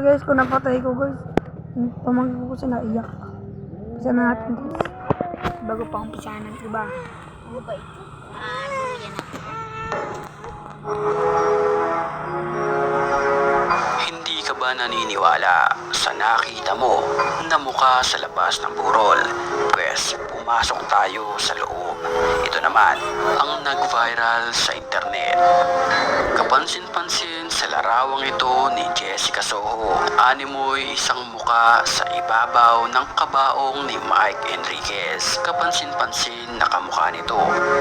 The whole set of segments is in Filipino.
guys, kung napatay ko guys. Pamangkin ko siya naiyak. Pisa na natin guys. Bago pa akong pisanan, diba? Ano ba ito? Yan na. Hindi ka ba naniniwala sa nakita mo na mukha sa labas ng burol? Pwes, pumasok tayo sa loob. Ito naman ang nag-viral sa internet. Kapansin-pansin sa larawang ito ni Jessica Soho. Animoy isang muka sa ibabaw ng kabaong ni Mike Enriquez. Kapansin-pansin na kamukha nito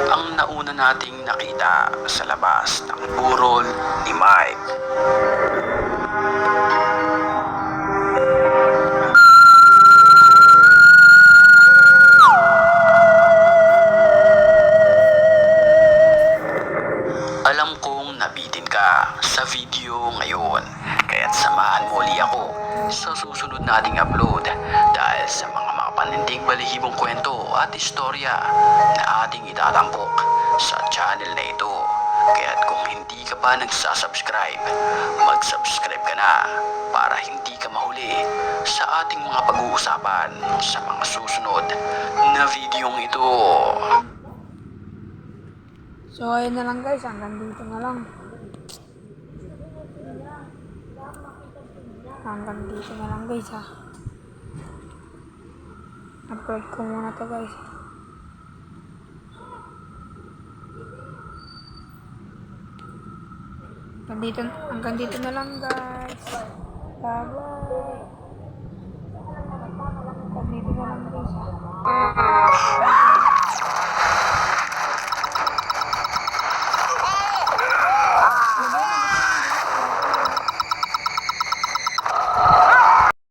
ang nauna nating nakita sa labas ng burol ni Mike. Alam kong nabitin ka sa video ngayon, kaya't samahan mo ulit ako sa susunod nating upload dahil sa mga makapanindig balihibong kwento at istorya na ating itatampok sa channel na ito. Kaya't kung hindi ka pa nagsasubscribe, mag-subscribe ka na para hindi ka mahuli sa ating mga pag-uusapan sa mga susunod na videong ito. So, ayun na lang guys. Hanggang dito na lang. Hanggang dito na lang guys ha. Upload ko muna to guys. Hanggang dito na lang guys. Bye-bye. Hanggang dito na lang guys ha.